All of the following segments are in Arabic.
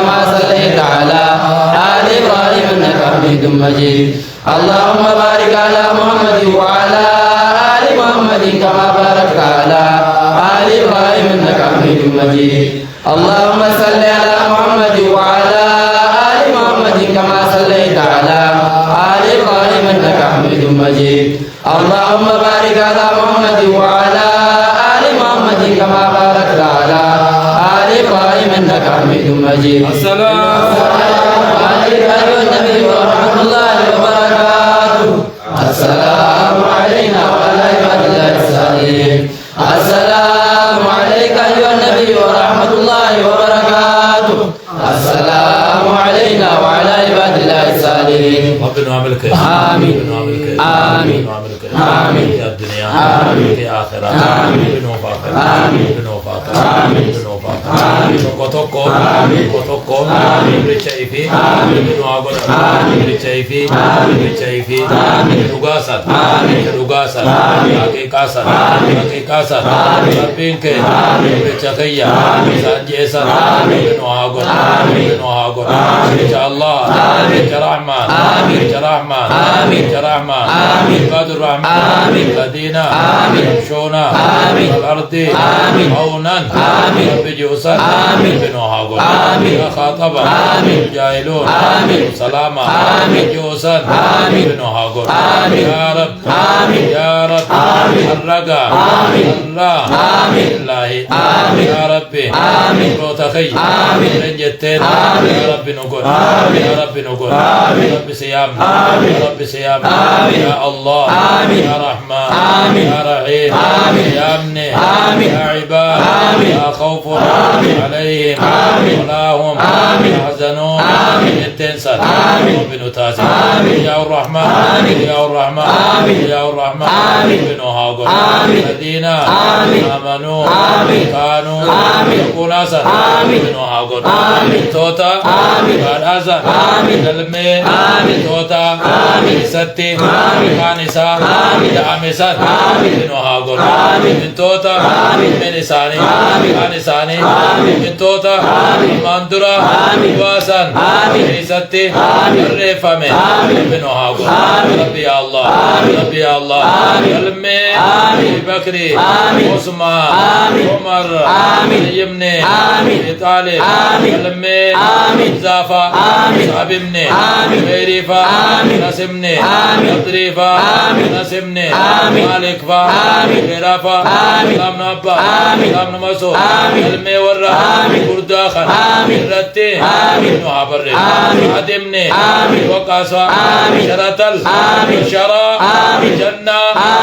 كما صليت على آل إبراهيم إنك حميد مجيد اللهم بارك على محمد وعلى آل محمد كما باركت على آل إبراهيم إنك حميد مجيد اللهم صل على محمد وعلى آل محمد كما صليت على آل إبراهيم إنك حميد مجيد اللهم بارك على محمد وعلى آل محمد كما باركت على آل إبراهيم إنك حميد مجيد السلام عليك أيها النبي ورحمة الله وبركاته السلام علينا وعلى عباد الله الصالحين السلام عليك أيها النبي ورحمة الله وبركاته السلام علينا وعلى عباد الله الصالحين ربنا عملك آمين. آمين. آمين. يا الدنيا آمين. يا آخرة آمين. بنو فاطر آمين. بنو فاطر آمين. بنو فاطر آمين. توكو آمين. توكو آمين. بريتشايفي آمين. بنو عبد آمين. بريتشايفي آمين. بريتشايفي آمين. رغاسات آمين. رغاسات آمين. حقيقاسات آمين. حقيقاسات آمين. ربينك آمين. بريتشاكيا آمين. سانجيسات آمين. بنو عبد آمين. بنو عبد آمين. إن شاء الله آمين. يا رحمن آمين. يا رحمن آمين. يا رحمن آمين. عباد الرحمن آمين. هدينا آمين. شونا آمين. الأرض آمين. عونا آمين. رب جوسا آمين. بنو هاغون آمين. يا خاطبا آمين. جاهلون آمين. سلاما آمين. جوسا آمين. بنو هاغون آمين. يا رب آمين. يا رب آمين. الرقا آمين. الله آمين. الله آمين. يا ربي آمين. روتخي آمين. رنجتين آمين. يا رب نقول آمين. يا رب نقول آمين. يا رب سيام آمين. يا رب سيام آمين. يا الله آمين. يا رحمن آمين. يا رحيم آمين. يا أمني آمين. يا عباد آمين. لا خوف آمين. عليهم آمين. ولا هم آمين. يحزنون آمين. التنسل آمين. بن تاسم آمين. يا الرحمن آمين. يا الرحمن آمين. يا الرحمن آمين. بن هاغون آمين. الذين آمين. آمنوا آمين. كانوا آمين. يقول أسد آمين. بن هاغون آمين. توتا آمين. قال أسد آمين. كلمة آمين. توتا آمين. ستي آمين. خانسا آمين. دعمسا آمين. بن هاغون آمين. من توتا آمين. من إساني آمين. خانساني آمين. من توتا آمين. ماندرا آمين. واسن آمين. ستي آمين. الرفامي آمين. بن هاغون آمين. ربي يا الله آمين. ربي يا الله آمين. كلمة آمين. بكري آمين. عثمان آمين. عمر آمين. يمني آمين. طالب آمين. كلمة آمين. زافا آمين. صعب ابني آمين. غيريفا آمين. نسمني آمين. تضريفا آمين. نسمني آمين. مالك فا آمين. غيرافا آمين. سام نبا آمين. سام نمسو آمين. كلمة ورا آمين. برداخا آمين. رتي آمين. نوابر آمين. عدمني آمين. وقاسا آمين. شرطل آمين. شرا آمين. جنة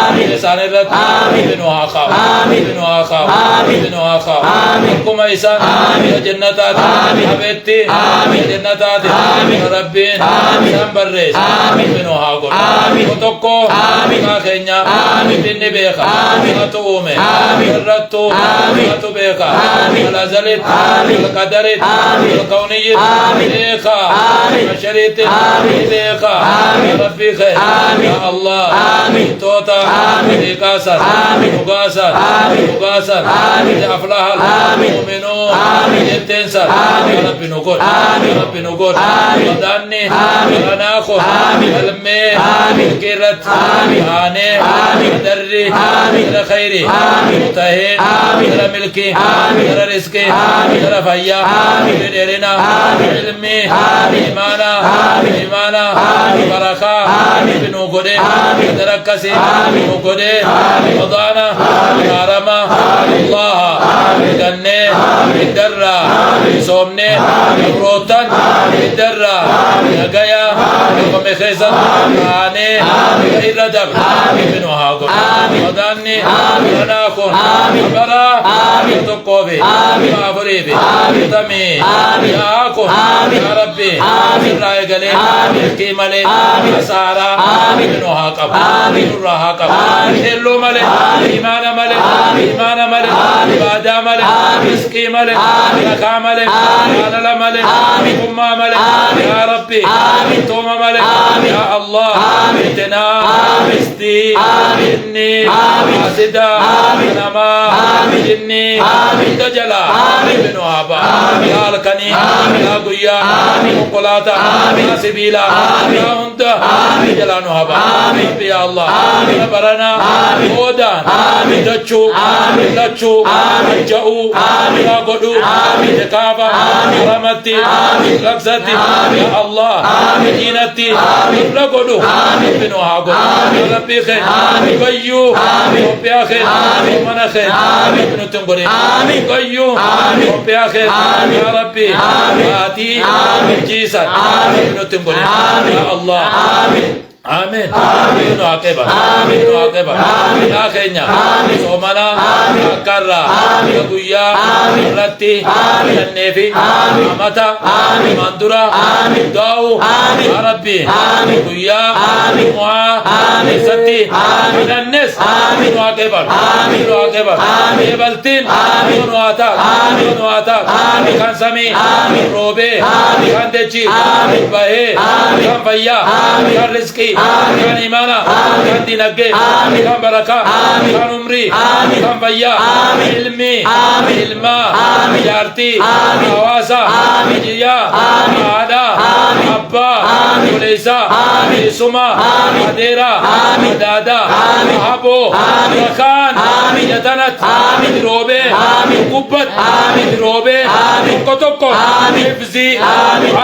آمين. لسان الرد آمين. بنو آخاو آمين. بنو آخاو آمين. بنو آخاو آمين. حكم إيسان آمين. جنتات آمين. حبيتي آمين. جنتات آمين. ربين آمين. سنبرس آمين. بنو هاغون آمين. وتوكو آمين. كاكينيا آمين. بني بيخا آمين. أتومي آمين. رتو آمين. أتو بيخا آمين. الأزلت آمين. القدرت آمين. الكونيت آمين. بيخا آمين. الشريط آمين. بيخا آمين. ربي خير آمين. يا الله آمين. توتا آمين. إيقاسا آمين. مقاسا آمين. مقاسا آمين. أفلاح آمين. المؤمنون آمين. يتنسى آمين. يا ربي نقول آمين. يا ربي نقول آمين. وداني آمين. وناخذ آمين. المي آمين. كيرت آمين. آني آمين. دري آمين. إلى خيري آمين. متهي آمين. إلى ملكي آمين. إلى رزقي آمين. إلى فيا آمين. إلى آمين. علمي آمين. إيمانا آمين. إيمانا آمين. بركة آمين. بنوغودي آمين. دركسي آمين. نوغودي آمين. وضعنا آمين. كارما آمين. الله آمين. جنة آمين. الدرة آمين. صومني آمين. روتن آمين. الدرة آمين. نجايا آمين. ومخيزن آمين. آني آمين. إردب آمين. بنو هاغون آمين. وضعني آمين. وناكون آمين. برا آمين. تقوبي آمين. وافريبي آمين. تمي آمين. يا أكون آمين. يا ربي آمين. راي قلي آمين. كيمالي آمين. سارا آمين. بنو هاقب آمين. بنو هاقب آمين. هلو مالي آمين. إيمان مالي آمين. إيمان مالي آمين. عبادة مالي آمين. رزقي مالي آمين. زكاة مالي آمين. على مالي آمين. أمة مالي آمين. يا ربي آمين. توما مالي آمين. يا الله آمين. اتنا آمين. استي آمين. إني آمين. حاسدا آمين. نما آمين. جني آمين. دجلا آمين. بنو هابا آمين. يا الكني آمين. يا guyyaa konkolaataa sibiilaa yaa hunda jalaa nu haba rabbi yaa Allah baranaa boodaan dachuu lachuu ajja'uu yaa godhuu dekaaba ramatti laksatti yaa Allah diinatti la godhu rabbi nu haa godhu rabbi keen gayyuu Itoophiyaa keen mana keen rabbi nutti hin godhin gayyuu Itoophiyaa keen yaa rabbi maatii jiisan rabbi nutti hin godhin yaa Allah آمين آمين عاقبة آمين عاقبة يا كينيا سومنا كرا يقويا رتي النبي ماتا مندورا داو يا ربي يقويا موا ستي الناس عاقبة عاقبة يبلتين نواتا كان سامي روبي كان دجي باهي كان فيا كان رزقي كان إيمانا كان دينك كان بركة كان عمري كان فيا علمي علما جارتي حواسا جيا عادا أبا وليسا سما مديرا دادا أبو ركان يتنت روبي كوبت روبي كتوكو حفظي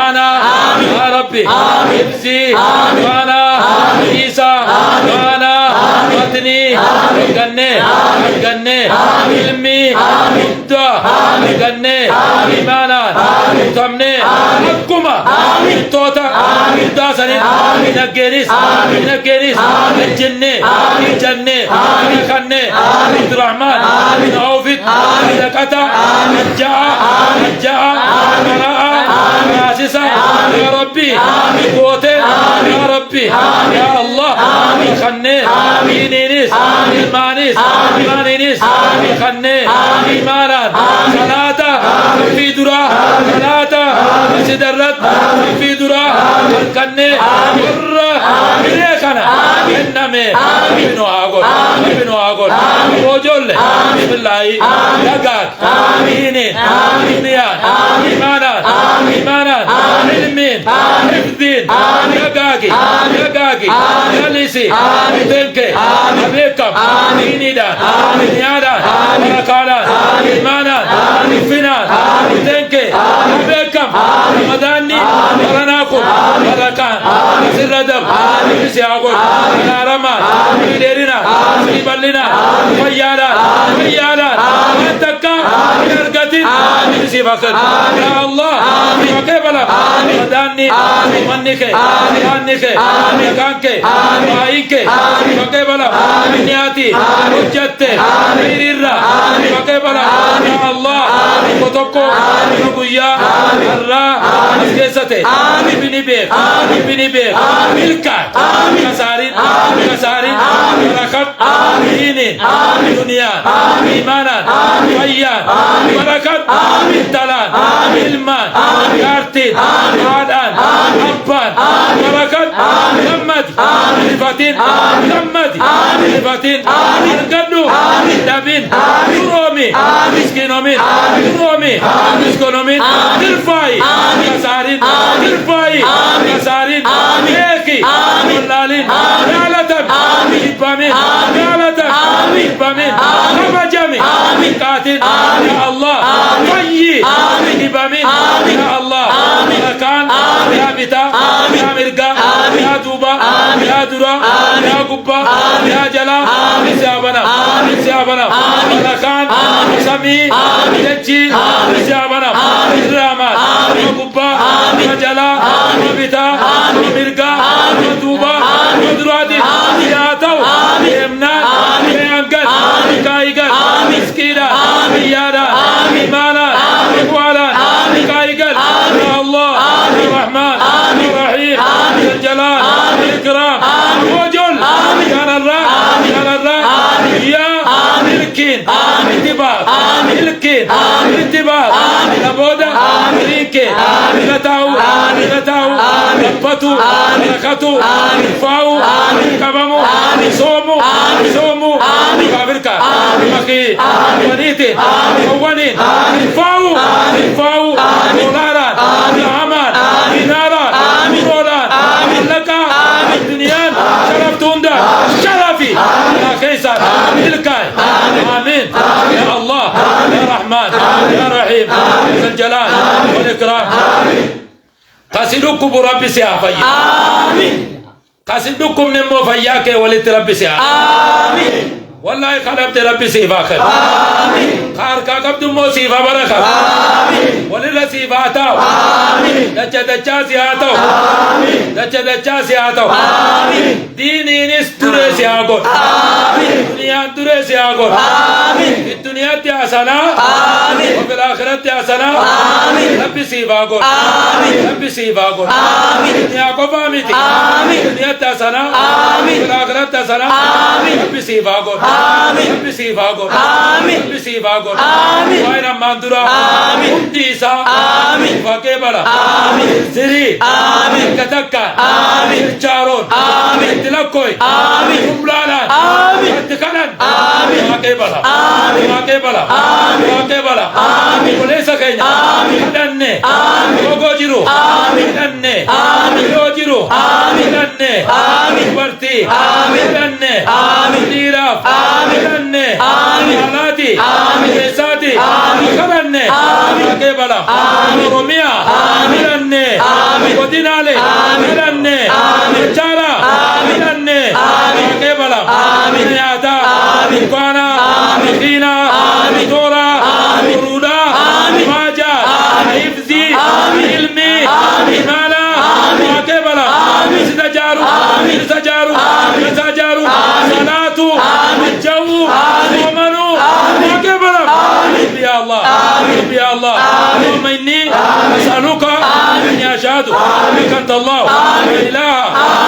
أنا يا ربي حفظي أنا عيسى أنا وطني جنة علمي مدة جنة إيمانا تمني حكومة توتا داسني نجيريس الجنة خنة عبد الرحمن عوفت زكاة جاء براء ناسسا يا ربي قوتي يا ربي يا الله خنة إينينيس إيمانيس خنة إيمانا صلاة في درا صلاة سدرت في درا خنة مرة إليكنا إنما ابن عقل وجل بالله يقال إينين إيمانا علمين حفظين يقاقي يليسي تنكي أبيكم إنيدا نيادا ركالا إيمانا فينا تنكي أبيكم مداني ورناكم وركان سردم سياغل نارمان إليرنا سيبالنا فيالا وانتكا يرغتين سيباكن يا الله وكيبلا مداني منك يكانك وعيك وكيبلا نياتي وجدت إيريرا وكيبلا يا الله وتوكو نقويا الرا كيسته ابن بيك ملكات كسارين بركات دين دنيا إيمانا ويان بركات دلان علمان كارتين عادان أبان بركات لفتين نقدو دابين رومي مسكينومين ترفاي كسارين هيكي ولالين يالتم إبامين رمجامي كاتين يا الله طيي إبامين يا الله مكان يا بتا يا مرقا يا دوبا يا درا يا قبا يا جلا سيابنا مكان سمي جي سيابنا الرحمن يا قبا يا جلا يا بتا يا مرقا يا دوبا يا درادي يا تو يمنا يا أنقل كايقل مسكينا يانا إيمانا إخوانا كايقل يا الله الرحمن الرحيم الجلال الإكرام وجل يا الله يا ملكين اتباع لابودا ملكين لتاو لبتو لكتو فاو كبمو سومو كابركا مكي ونيتي فاو دولارا والإكرام قصدكم برب سيافي قصدكم نمو فياك ولد رب سيافي والله خلبت ربي سيفاك خاركا قبض مو سيفا بركة ولله سيفاتاو دچا سياتاو دچا سياتاو ديني نستوري سياغون دنيا توري سياغون في الدنيا تياسنا وفي الآخرة تياسنا ربي سيفاغون ربي سيفاغون دنيا کو فاميتي دنيا تياسنا وفي الآخرة تياسنا ربي سيفاغون ربي سيفاغون ربي سيفاغون وين ماندورا ديسا فاكي بلا سري كتكا چارون تلقوي رملانا تكنن فاكي بلا فاكي بلا فاكي بلا وليس كينا دنne وغوجرو دنne يوجرو دنne برتي دنne ديرا دنne حالاتي ساتي كرنne فاكي بلا روميا دنne ودينالي دنne چارا دنne فاكي بلا نياتا كوانا خينا دورا رودا ماجا حفظي علمي مالا فاكي بلا سجارو سجارو سجارو صلاتو الجو ومنو فاكي بلا يا الله يا الله اللهم إني أسألك أن أشهد أنك أنت الله لا إله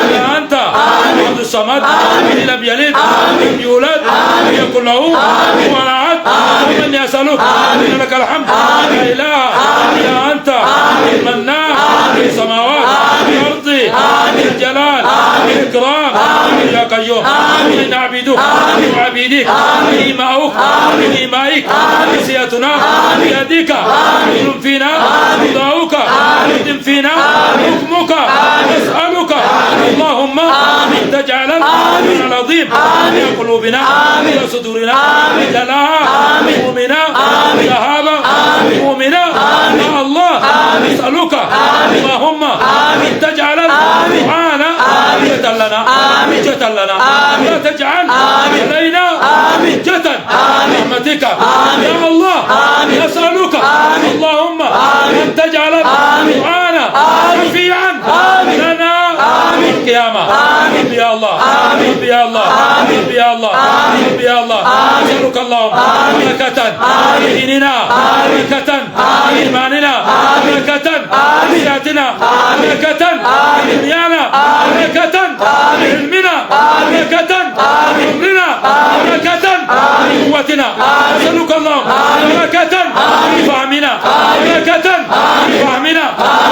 إلا أنت الأحد الصمد الذي لم يلد ولم يولد ولم يكن له كفوا أحد اللهم إني أسألك أن لك الحمد لا إله إلا أنت المنان في السماوات والأرض الجلال الإكرام يا قيوم إنا عبيدك وعبيدك إيماؤك إيمائك نسيتنا بيدك نور فينا رضاؤك نور فينا حكمك نسألك اللهم تجعل الأمر العظيم في قلوبنا في صدورنا جلاها مؤمنا ذهابا مؤمنا يا الله نسألك اللهم تجعل القرآن حجة لنا حجة لنا لا تجعل علينا حجة رحمتك يا الله نسألك اللهم أن تجعل القرآن شفيعا لنا القيامة يا الله يا الله يا الله يا الله نسألك اللهم بركة ديننا بركة إيماننا بركة حياتنا بركة دنيانا بركة علمنا بركة عمرنا بركة قوتنا نسألك اللهم بركة فهمنا بركة فهمنا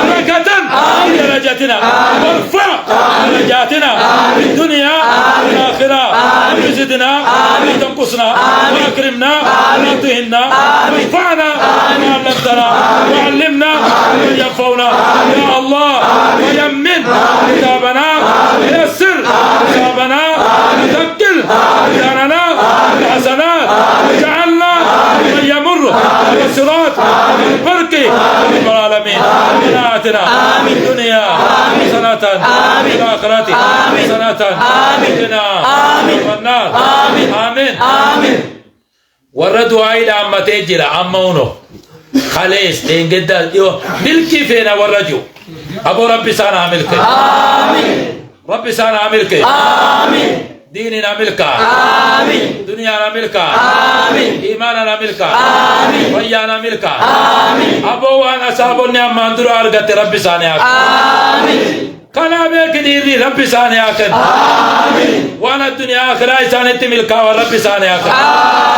بركة درجاتنا وارفع درجاتنا في الدنيا والآخرة زدنا وتنقصنا واكرمنا وتهنا وارفعنا وعلمتنا وعلمنا وينفعنا يا الله ويمن كتابنا ويسر كتابنا وتقل دارنا بحسنات وجعلنا من يمر بالصراط بالبرك رب العالمين آتنا في الدنيا حسنة وفي الآخرة حسنة وقنا عذاب النار آمين ورا دعاء لعمة تجرى عمونه خليس تنقد يو ملكي فينا ورجو أبو ربي سانا ملكي آمين ربي سانا ملكي آمين ديننا ملكا آمين دنيانا ملكا آمين إيماننا ملكا آمين ويانا ملكا آمين أبو وانا صاحب النعم مندور أرغت ربي سانيا آمين كلامك ديري ربي سانيا آمين وانا الدنيا آخرة سانت ملكا وربي سانيا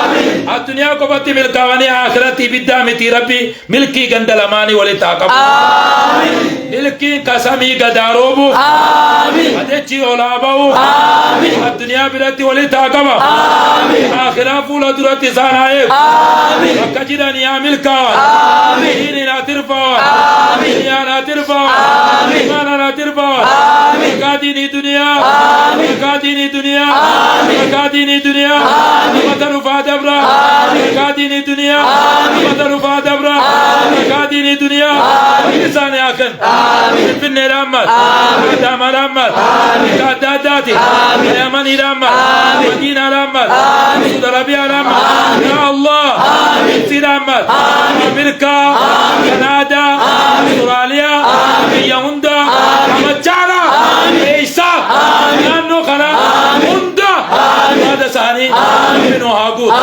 آمين الدنيا كبتي ملكا واني آخرتي بدامتي ربي ملكي غندلماني ولتاكم آمين ملكي قسمي غداروبو آمين أدتي أولابو آمين الدنيا براتي ولتاكم آمين آخرة فولا دراتي سانايك آمين أكجدني يا ملكا آمين ديننا ترفع آمين دنيانا ترفع آمين إيماننا ترفع آمين ديني دنيا بركة ديني دنيا بركة ديني دنيا وطن فاد أبرا بركة ديني دنيا وطن فاد أبرا بركة ديني دنيا لسان ياكن في النرامل دام رامل كاداتي يمن رامل مدينة رامل سعودي عربية رامل يا الله رامل أمريكا كندا استراليا يهوندا مجانا إيسا نانو خنا هوندا هذا ثاني منو هاغو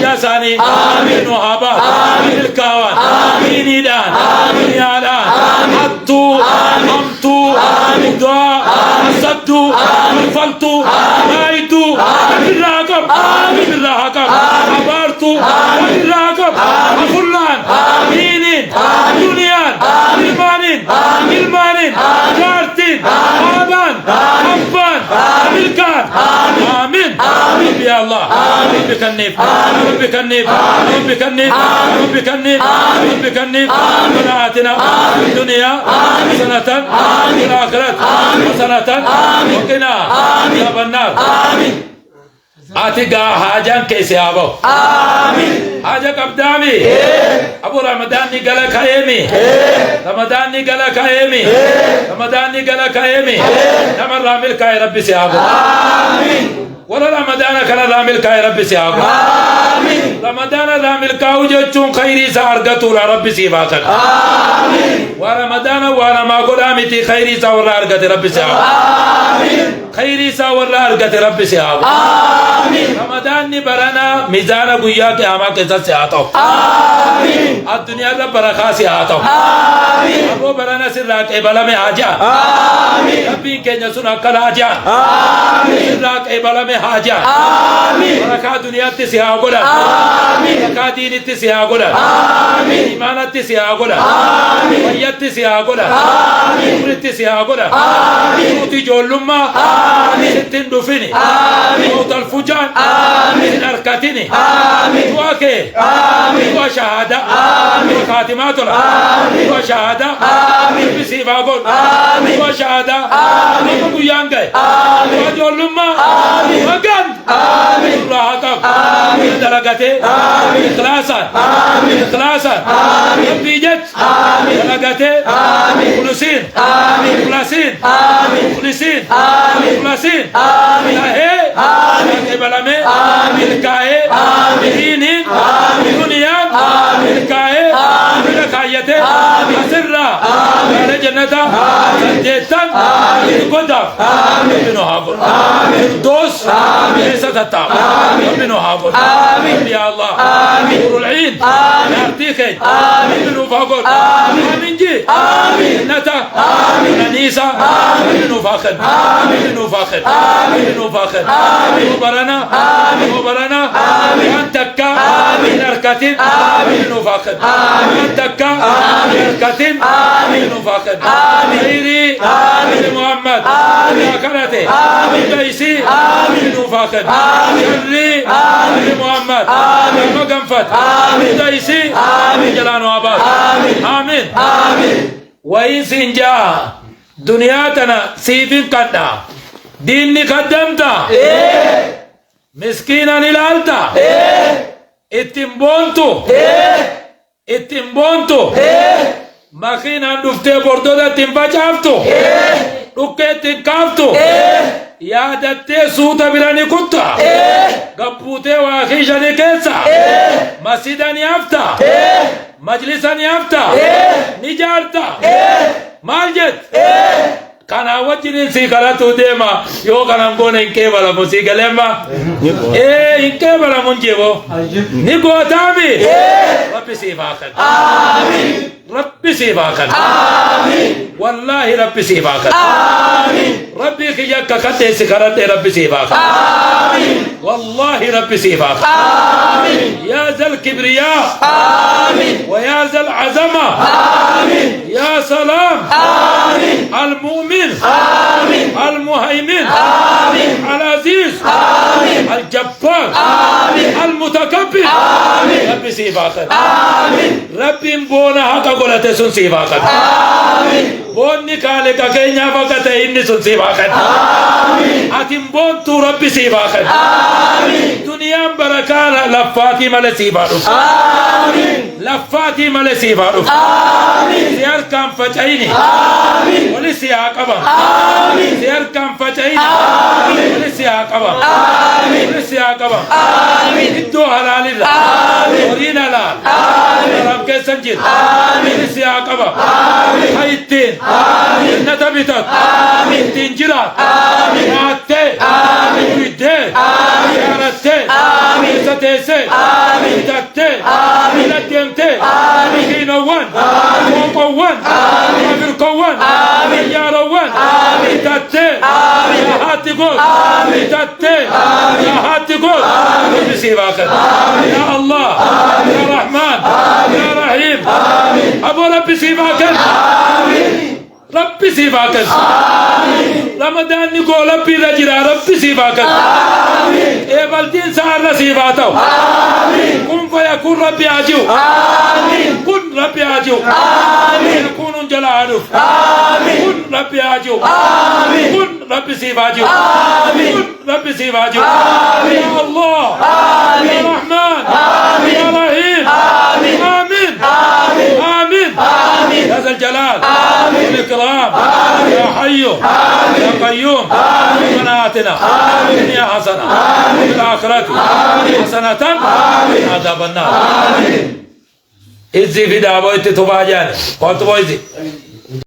يا ثاني منو هابا الكاوان مينيدان ميادان حطو أمتو دعاء صدو فلتو رايتو بالراقب بالراقب أبارتو بالراقب أفلان مينين دنيان إلمانين إلمانين جارتين آبان أبان ملكان آمين يا الله ربك النيف ربك النيف ربك النيف ربك النيف ربك النيف ربنا آتنا في الدنيا حسنة وفي الآخرة حسنة وقنا عذاب النار آتيغا حاجان كيسي أبو حاجة قبدامي أبو رمضان نقل كايمي رمضان نقل كايمي رمضان نقل كايمي نمر رامل كاي ربي سيابو ولا رمضان كان رامل كاي ربي سيابو رمضان رامل كاو جتون خيري سارغتو ربي سيباكن ورمضان وانا ما قدامتي خيري ساور أرغت ربي سيابو خيري ساور أرغت ربي سيابو رمضان نبرنا ميزانا قويا قياما كيسا سياتو الدنيا رب بركة سياتو أبو برنا سراك إبلا में आजा रब्बी के नसुना कल आजा सराक إبلا में आजा بركة दुनिया तिसे आगोला بركة दीन तिसे आगोला ईमान तिसे आगोला वयत तिसे आगोला उम्र तिसे आगोला मोती जोलुम्मा सिद्दीन दुफिनी मोतल फुजान नरकतिनी दुआ के दुआ शहादा दुआ खातिमातुला दुआ शहादा بسي باقول दुआ शहादा दुआ यांगे दुआ जोलुम्मा वगन राहकब दलगते इखलासा इखलासा बीजत दलगते खुलसीन खुलसीन खुलसीन खुलसीन है के बला में मिलकाए दीनी दुनिया मिलकाए मिलकायते असरा على جنتا جيتان قدر منو هابون دوس ليس تتا منو هابون يا الله نور العين يعطيك منو فاقول آمين جي نتا نيسا منو فاخر منو فاخر منو فاخر وبرنا وبرنا وانتكا نركتين منو فاخر وانتكا نركتين منو فاخر خيري محمد يا كرتي ليسي منو فاخر شري محمد ما قنفت ليسي جلان وعباد آمين وإن سنجا دنياتنا سيفين قدنا ديني قدمتا مسكينا نلالتا اتنبونتو ماكينا دفتي بردودا تنفجافتو دكي تنكافتو يادتي سوتا براني كتا قبوتي واخيشاني كيسا مسجدا نيافتا مجلسا نيافتا نجارتا مالجت kana wajini sikaratu dema yo kana ngone nkebala musigalema nkebala munjebo niko tabi rabbi sifakan amin rabbi sifakan amin wallahi rabbi sifakan amin rabbi khiyaka kate sikarate rabbi sifakan amin wallahi rabbi sifakan amin ya zal kibriya amin wa ya zal azama amin ya salam amin المؤمن آمين المهيمن آمين العزيز آمين الجبار آمين المتكبر آمين ربي سيفاقت آمين ربي مبونا حقا قولة سن سيفاقت آمين بوني كالك كينيا فقط إني سنسيباخد أتم بونتو ربي سيباخد دنيا بركانا لفاتي مال سيبارف لفاتي مال سيبارف سيار كام فجعيني ولسي عقبا سيار كام فجعيني ولسي عقبا ولسي عقبا إدو حلال الله ورين حلال رب کے سنجد ولسي عقبا حيتين نتبتت تنجرات راتي ويدي يارتي ستيسي تتي لديمتي كينوان وقوان وفرقوان ياروان تتي يا هاتي قول تتي يا هاتي قول بسيباك يا الله يا رحمن يا رحيم أبو ربي سيباك ربي سيباك رمضان نقول ربي رجلا ربي سيباك إيه بلدين سعر سيباتو كن فيكون ربي عجو كن ربي عجو يكون جلاله كن ربي عجو كن ربي سيباجو كن ربي سيباجو يا الله يا رحمن يا رحيم آمين آمين يا ذا الجلال والإكرام يا حي يا قيوم ربنا آتنا في الدنيا حسنة وفي الآخرة حسنة عذاب النار إزي في دعوة تباجان قلت بويزي